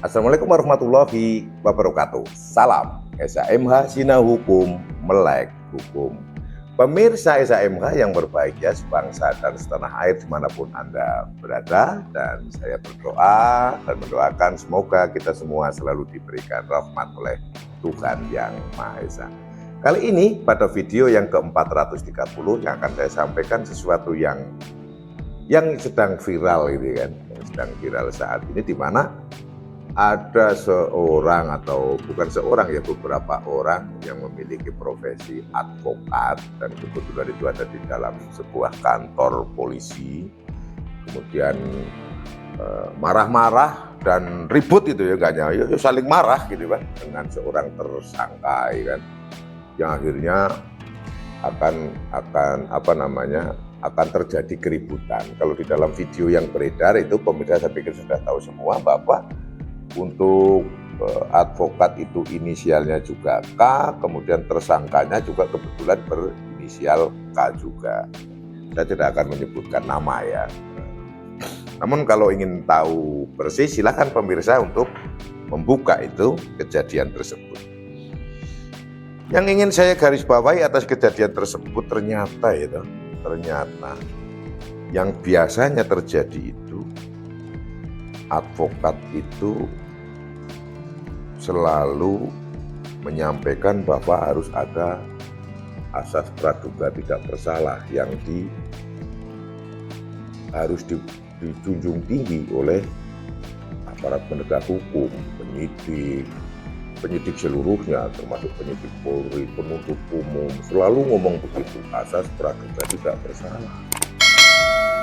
Assalamualaikum warahmatullahi wabarakatuh. Salam SHMH Sina Hukum Melek Hukum. Pemirsa SHMH yang berbahagia sebangsa dan setanah air dimanapun Anda berada, dan saya berdoa dan mendoakan semoga kita semua selalu diberikan rahmat oleh Tuhan Yang Maha Esa. Kali ini pada video yang ke-430 yang akan saya sampaikan sesuatu yang sedang viral gitu kan, yang sedang viral saat ini, di mana ada seorang, atau bukan seorang ya, beberapa orang yang memiliki profesi advokat, dan kebetulan itu ada di dalam sebuah kantor polisi, kemudian marah-marah dan ribut itu ya, kayaknya ya saling marah gitu kan dengan seorang tersangka ya kan, yang akhirnya akan terjadi keributan. Kalau di dalam video yang beredar itu, pemirsa saya pikir sudah tahu semua bahwa untuk advokat itu inisialnya juga K, kemudian tersangkanya juga kebetulan berinisial K juga. Saya tidak akan menyebutkan nama ya. Namun kalau ingin tahu persis, silakan pemirsa untuk membuka itu kejadian tersebut. Yang ingin saya garis bawahi atas kejadian tersebut, ternyata yang biasanya terjadi itu, advokat itu selalu menyampaikan bahwa harus ada asas praduga tidak bersalah yang harus dijunjung tinggi oleh aparat penegak hukum, penyidik seluruhnya, termasuk penyidik Polri, penuntut umum, selalu ngomong begitu, asas praduga tidak bersalah.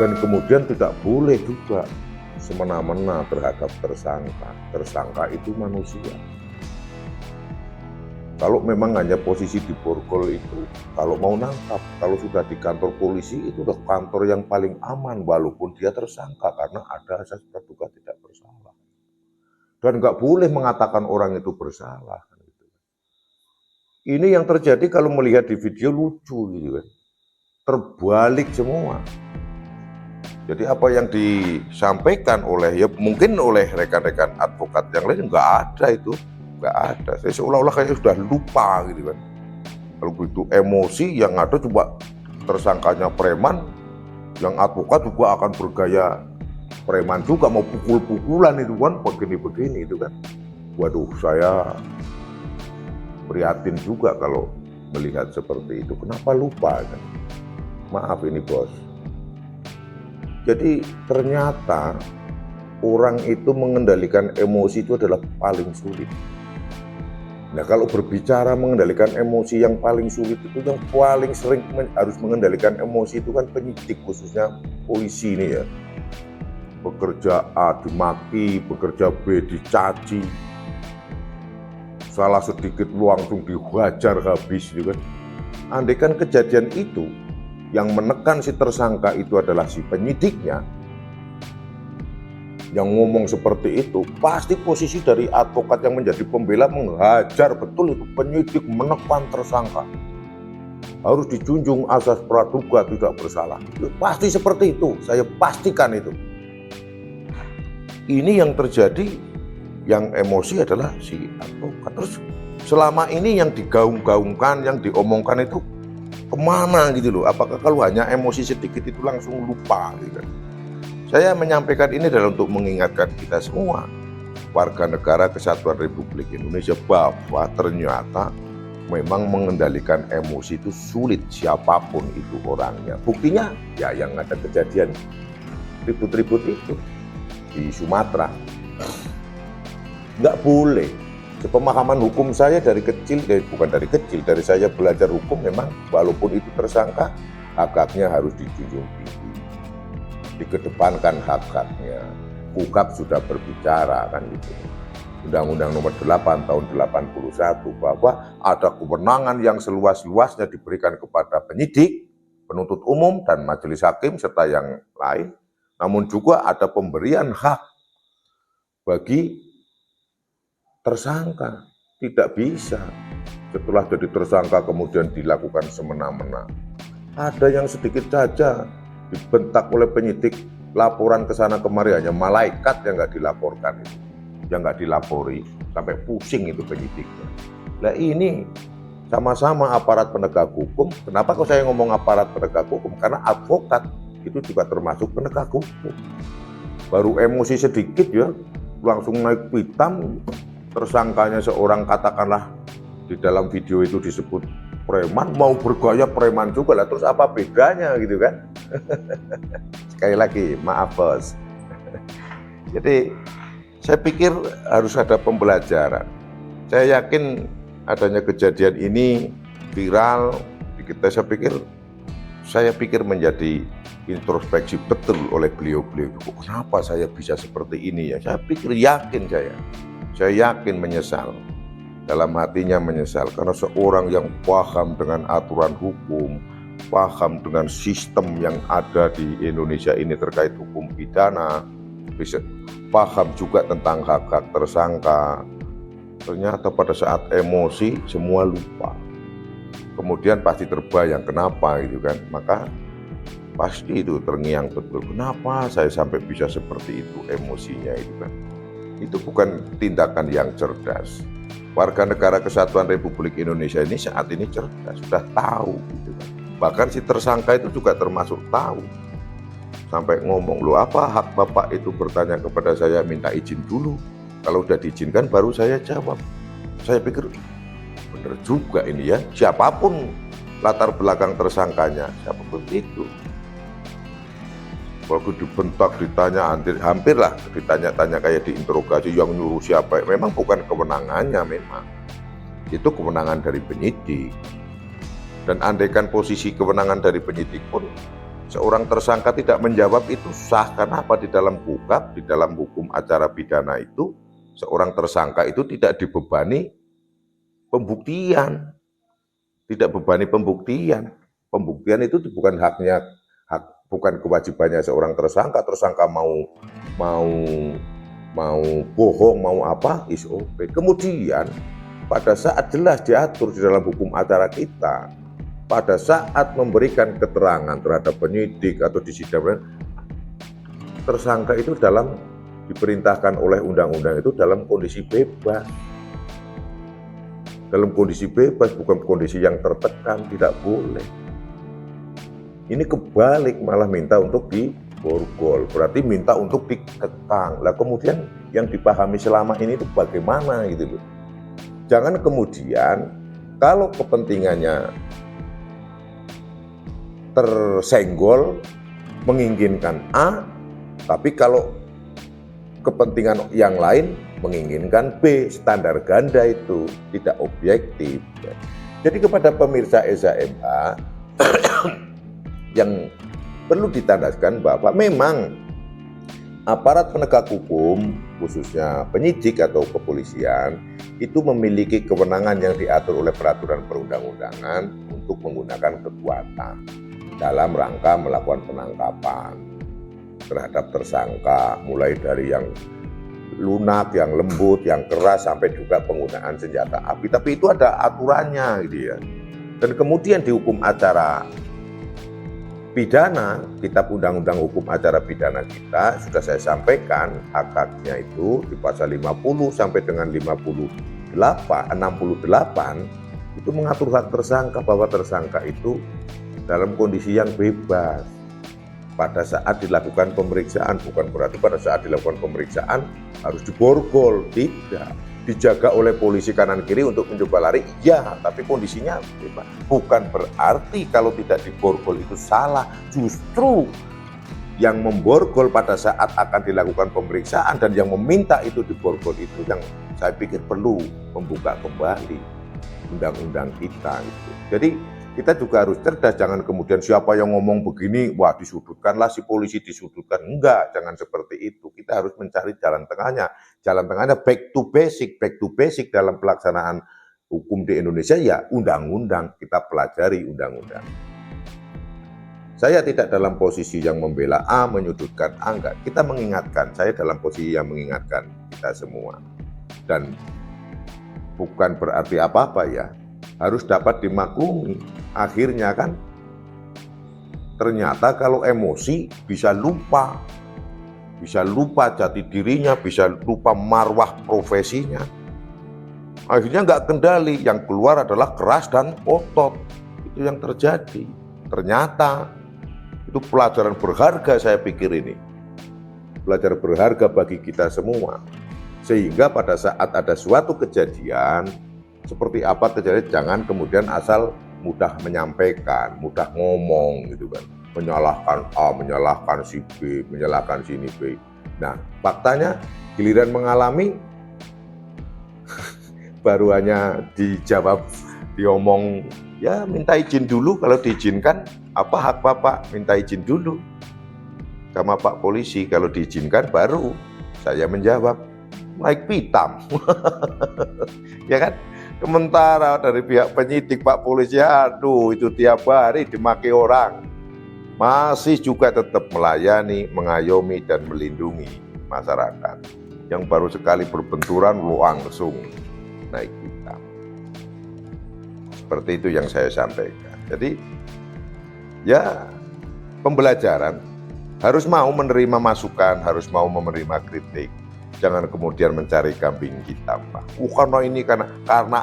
Dan kemudian tidak boleh juga semena-mena terhadap tersangka. Tersangka itu manusia. Kalau memang hanya posisi di borgol itu, kalau mau nangkap, kalau sudah di kantor polisi itu udah kantor yang paling aman, walaupun dia tersangka, karena ada asas praduga tidak bersalah. Dan nggak boleh mengatakan orang itu bersalah. Ini yang terjadi kalau melihat di video, lucu gitu kan, terbalik semua. Jadi apa yang disampaikan oleh, ya mungkin oleh rekan-rekan advokat yang lain, nggak ada itu, nggak ada. Saya seolah-olah kayaknya sudah lupa gitu kan. Kalau begitu emosi, yang ada coba tersangkanya preman, yang advokat juga akan bergaya preman juga, mau pukul-pukulan itu kan, begini-begini itu kan. Waduh, saya prihatin juga kalau melihat seperti itu. Kenapa lupa kan? Maaf ini bos. Jadi ternyata orang itu mengendalikan emosi itu adalah paling sulit. Nah, kalau berbicara mengendalikan emosi, yang paling sulit itu, yang paling sering harus mengendalikan emosi itu kan penyidik, khususnya polisi ini ya. Bekerja A dimaki, bekerja B dicaci, salah sedikit langsung dihajar habis gitu kan. Andai kan kejadian itu yang menekan si tersangka itu adalah si penyidiknya, yang ngomong seperti itu, pasti posisi dari advokat yang menjadi pembela menghajar betul itu penyidik, menekan tersangka. Harus dijunjung asas praduga tidak bersalah. Pasti seperti itu, saya pastikan itu. Ini yang terjadi, yang emosi adalah si advokat. Terus selama ini yang digaung-gaungkan, yang diomongkan itu kemana gitu loh? Apakah kalau hanya emosi sedikit itu langsung lupa gitu kan? Saya menyampaikan ini adalah untuk mengingatkan kita semua, warga negara Kesatuan Republik Indonesia, bahwa ternyata memang mengendalikan emosi itu sulit, siapapun itu orangnya. Buktinya ya yang ada kejadian ribut-ribut itu di Sumatera. Nggak boleh. Pemahaman hukum saya dari kecil, dari saya belajar hukum, memang walaupun itu tersangka, hak-haknya harus dijunjung tinggi, dikedepankan hak-haknya. KUHAP sudah berbicara kan gitu. Undang-Undang Nomor 8 tahun 81 bahwa ada kewenangan yang seluas-luasnya diberikan kepada penyidik, penuntut umum, dan majelis hakim serta yang lain. Namun juga ada pemberian hak bagi tersangka. Tidak bisa setelah jadi tersangka kemudian dilakukan semena-mena. Ada yang sedikit saja dibentak oleh penyidik, laporan ke sana kemari, hanya malaikat yang nggak dilaporkan itu. yang nggak dilapori, sampai pusing itu penyidiknya. Nah ini sama-sama aparat penegak hukum. Kenapa kok saya ngomong aparat penegak hukum? Karena advokat itu juga termasuk penegak hukum. Baru emosi sedikit ya, langsung naik pitam, tersangkanya seorang katakanlah di dalam video itu disebut preman, mau bergaya preman juga lah, terus apa bedanya gitu kan? Sekali lagi, maaf bos. Jadi saya pikir harus ada pembelajaran. Saya yakin adanya kejadian ini viral di kita, saya pikir menjadi introspeksi betul oleh beliau-beliau. Kenapa saya bisa seperti ini ya? Saya pikir saya yakin menyesal. Dalam hatinya menyesal karena seorang yang paham dengan aturan hukum, paham dengan sistem yang ada di Indonesia ini terkait hukum pidana, bisa paham juga tentang hak-hak tersangka. Ternyata pada saat emosi semua lupa. Kemudian pasti terbayang kenapa gitu kan. Maka pasti itu terngiang betul. Kenapa saya sampai bisa seperti itu emosinya itu kan. Itu bukan tindakan yang cerdas. Warga negara Kesatuan Republik Indonesia ini saat ini cerdas, sudah tahu gitu kan. Bahkan si tersangka itu juga termasuk tahu. Sampai ngomong, "Loh, apa hak Bapak itu bertanya kepada saya, minta izin dulu. Kalau udah diizinkan baru saya jawab." Saya pikir bener juga ini ya, siapapun latar belakang tersangkanya, siapapun itu. Waktu dibentak, ditanya, hampirlah ditanya-tanya kayak diinterogasi, yang nyuruh siapa. Memang bukan kewenangannya, memang itu kewenangan dari penyidik. Dan andaikan posisi kewenangan dari penyidik pun, seorang tersangka tidak menjawab itu sah. Karena apa? Di dalam KUHP, di dalam hukum acara pidana itu, seorang tersangka itu tidak dibebani pembuktian, tidak bebani pembuktian. Pembuktian itu bukan haknya, bukan kewajibannya seorang tersangka. Tersangka mau bohong, mau apa, is okay. Kemudian pada saat jelas diatur di dalam hukum acara kita, pada saat memberikan keterangan terhadap penyidik atau di sidang, tersangka itu diperintahkan oleh undang-undang itu dalam kondisi bebas. Dalam kondisi bebas, bukan kondisi yang tertekan, tidak boleh. Ini kebalik, malah minta untuk diborgol, berarti minta untuk dikekang. Lah kemudian yang dipahami selama ini itu bagaimana gitu loh. Jangan kemudian kalau kepentingannya tersenggol menginginkan A, tapi kalau kepentingan yang lain menginginkan B, standar ganda itu tidak objektif. Jadi kepada pemirsa SHMH yang perlu ditandaskan bahwa memang aparat penegak hukum, khususnya penyidik atau kepolisian, itu memiliki kewenangan yang diatur oleh peraturan perundang-undangan untuk menggunakan kekuatan dalam rangka melakukan penangkapan terhadap tersangka, mulai dari yang lunak, yang lembut, yang keras, sampai juga penggunaan senjata api. Tapi itu ada aturannya gitu ya. Dan kemudian di hukum acara pidana, kitab undang-undang hukum acara pidana kita sudah saya sampaikan hak-haknya itu di pasal 50 sampai dengan 68 itu mengatur hak tersangka bahwa tersangka itu dalam kondisi yang bebas pada saat dilakukan pemeriksaan. Bukan berarti pada saat dilakukan pemeriksaan harus diborgol, tidak. Dijaga oleh polisi kanan kiri untuk mencoba lari, iya, tapi kondisinya bebas. Bukan berarti kalau tidak diborgol itu salah. Justru yang memborgol pada saat akan dilakukan pemeriksaan dan yang meminta itu diborgol itu yang saya pikir perlu membuka kembali undang-undang kita gitu. Jadi kita juga harus cerdas, jangan kemudian siapa yang ngomong begini, wah disudutkanlah si polisi, disudutkan. Enggak, jangan seperti itu. Kita harus mencari jalan tengahnya. Jalan tengahnya back to basic dalam pelaksanaan hukum di Indonesia ya undang-undang, kita pelajari undang-undang. Saya tidak dalam posisi yang membela A, menyudutkan A, enggak. Kita mengingatkan, saya dalam posisi yang mengingatkan kita semua. Dan bukan berarti apa-apa ya, harus dapat dimaklumi. Akhirnya kan ternyata kalau emosi bisa lupa. bisa lupa jati dirinya, bisa lupa marwah profesinya. Akhirnya nggak kendali, yang keluar adalah keras dan otot. Itu yang terjadi. Ternyata itu pelajaran berharga, saya pikir ini. Pelajaran berharga bagi kita semua. Sehingga pada saat ada suatu kejadian, seperti apa kejadian, jangan kemudian asal mudah menyampaikan, mudah ngomong gitu kan. Menyalahkan A, menyalahkan si B, menyalahkan sini B. Nah, faktanya giliran mengalami baru hanya dijawab, diomong, ya minta izin dulu, kalau diizinkan, apa hak Bapak, minta izin dulu sama Pak Polisi, kalau diizinkan baru saya menjawab, naik pitam. Ya kan? Sementara dari pihak penyidik, Pak Polisi, aduh itu tiap hari dimaki orang, masih juga tetap melayani, mengayomi, dan melindungi masyarakat. Yang baru sekali berbenturan langsung naik pitam. Seperti itu yang saya sampaikan. Jadi ya pembelajaran, harus mau menerima masukan, harus mau menerima kritik. Jangan kemudian mencari kambing hitam, Pak. Karena ini, karena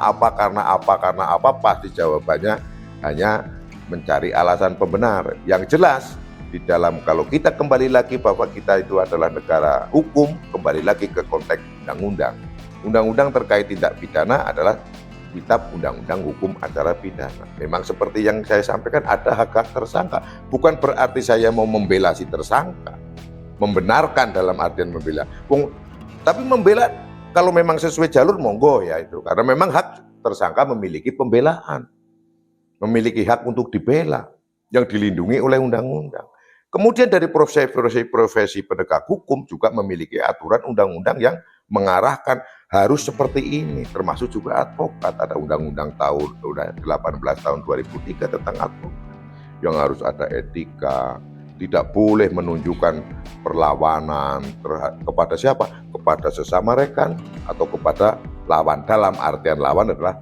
apa, pasti jawabannya hanya mencari alasan pembenar. Yang jelas, di dalam, kalau kita kembali lagi bahwa kita itu adalah negara hukum, kembali lagi ke konteks undang-undang. Undang-undang terkait tindak pidana adalah kitab Undang-Undang Hukum Acara Pidana. Memang seperti yang saya sampaikan, ada hak-hak tersangka. Bukan berarti saya mau membela si tersangka, membenarkan dalam artian membela. Tapi membela kalau memang sesuai jalur, monggo ya itu. Karena memang hak tersangka memiliki pembelaan, memiliki hak untuk dibela, yang dilindungi oleh undang-undang. Kemudian dari profesi penegak hukum juga memiliki aturan undang-undang yang mengarahkan harus seperti ini, termasuk juga advokat. Ada undang-undang tahun 18 tahun 2003 tentang advokat, yang harus ada etika, tidak boleh menunjukkan perlawanan kepada siapa? Kepada sesama rekan atau kepada lawan. Dalam artian lawan adalah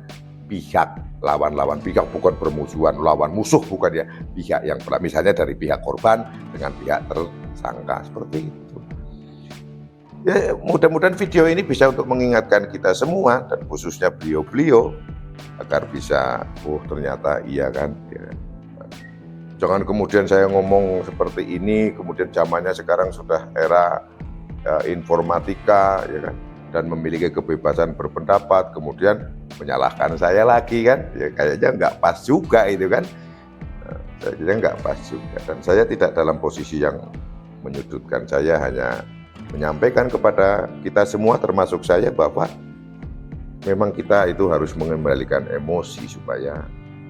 pihak, lawan pihak, bukan bermusuhan, lawan musuh bukan ya, pihak yang misalnya dari pihak korban dengan pihak tersangka, seperti itu. Ya, mudah-mudahan video ini bisa untuk mengingatkan kita semua, dan khususnya beliau-beliau, agar bisa, ternyata iya kan, ya. Jangan kemudian saya ngomong seperti ini, kemudian zamannya sekarang sudah era informatika, ya kan, dan memiliki kebebasan berpendapat, kemudian menyalahkan saya lagi kan, ya kayaknya nggak pas juga itu kan, kayaknya nggak pas juga. Dan saya tidak dalam posisi yang menyudutkan, saya hanya menyampaikan kepada kita semua, termasuk saya, bahwa memang kita itu harus mengembalikan emosi supaya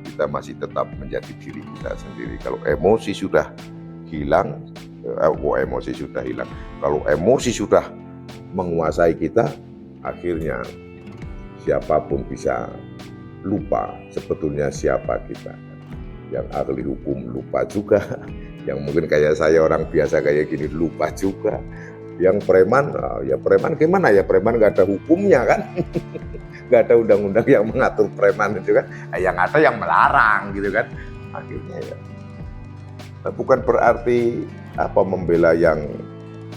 kita masih tetap menjadi diri kita sendiri. Kalau emosi sudah hilang, kalau emosi sudah menguasai kita, akhirnya siapapun bisa lupa sebetulnya siapa kita. Yang ahli hukum lupa juga, yang mungkin kayak saya orang biasa kayak gini lupa juga. Yang preman, ya preman gimana ya, preman nggak ada hukumnya kan. Nggak ada undang-undang yang mengatur preman itu kan, yang ada yang melarang gitu kan. Akhirnya ya, bukan berarti apa membela yang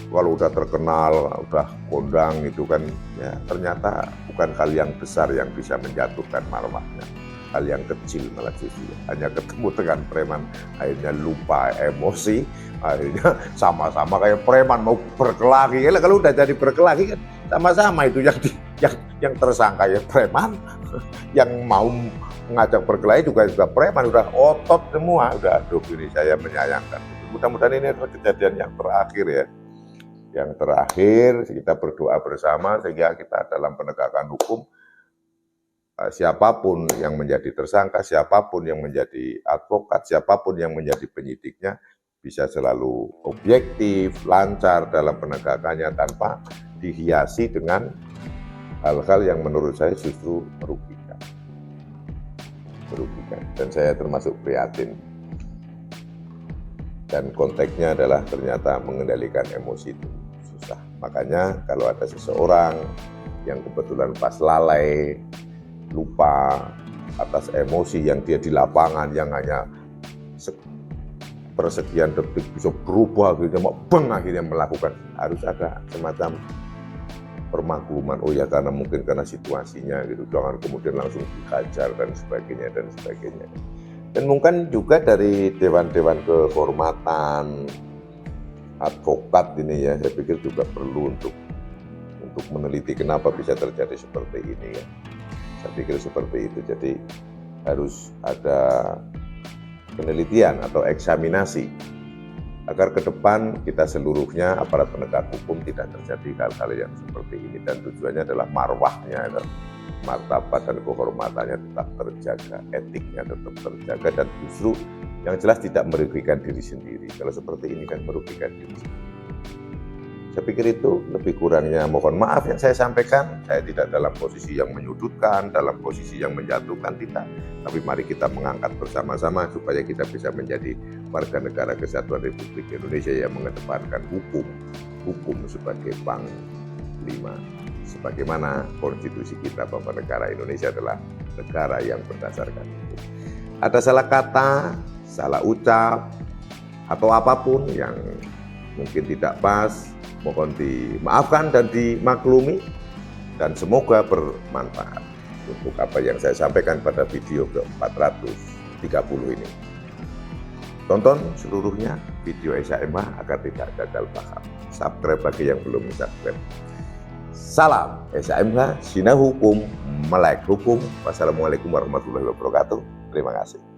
kalau udah terkenal, udah kondang itu kan, ya ternyata bukan hal yang besar yang bisa menjatuhkan marwahnya. Hal yang kecil malah justru, hanya ketemu dengan preman akhirnya lupa emosi, akhirnya sama-sama kayak preman mau berkelahi. Kalau udah jadi berkelahi kan sama-sama itu, yang tersangka ya preman, yang mau mengajak berkelahi juga preman, udah otot semua, udah aduh ini saya menyayangkan. Mudah-mudahan ini adalah kejadian yang terakhir ya. Yang terakhir kita berdoa bersama sehingga kita dalam penegakan hukum, siapapun yang menjadi tersangka, siapapun yang menjadi advokat, siapapun yang menjadi penyidiknya bisa selalu objektif, lancar dalam penegakannya tanpa dihiasi dengan hal-hal yang menurut saya justru merugikan. Dan saya termasuk prihatin. Dan konteksnya adalah ternyata mengendalikan emosi itu susah. Makanya kalau ada seseorang yang kebetulan pas lalai, lupa atas emosi yang dia di lapangan, yang hanya persekian detik bisa berubah akhirnya mau akhirnya melakukan, harus ada semacam permakluman. Oh ya, karena mungkin karena situasinya gitu, jangan kemudian langsung dihajar dan sebagainya dan sebagainya. Dan mungkin juga dari dewan-dewan kehormatan advokat ini ya, saya pikir juga perlu untuk meneliti kenapa bisa terjadi seperti ini ya. Saya pikir seperti itu. Jadi harus ada penelitian atau eksaminasi agar ke depan kita seluruhnya aparat penegak hukum tidak terjadi hal-hal yang seperti ini, dan tujuannya adalah marwahnya, martabat dan kehormatannya tetap terjaga, etiknya tetap terjaga, dan justru yang jelas tidak merugikan diri sendiri. Kalau seperti ini kan merugikan diri sendiri. Saya pikir itu lebih kurangnya, mohon maaf yang saya sampaikan. Saya tidak dalam posisi yang menyudutkan, dalam posisi yang menjatuhkan, tidak. Tapi mari kita mengangkat bersama-sama supaya kita bisa menjadi warga negara kesatuan Republik Indonesia yang mengedepankan hukum sebagai panglima. Sebagaimana konstitusi kita bahwa negara Indonesia adalah negara yang berdasarkan hukum. Ada salah kata, salah ucap, atau apapun yang mungkin tidak pas, mohon dimaafkan dan dimaklumi, dan semoga bermanfaat untuk apa yang saya sampaikan pada video ke-430 ini. Tonton seluruhnya video SAMH agar tidak gagal paham. Subscribe bagi yang belum subscribe. Salam SAMH, Sinau Hukum, Melek Hukum. Wassalamualaikum warahmatullahi wabarakatuh. Terima kasih.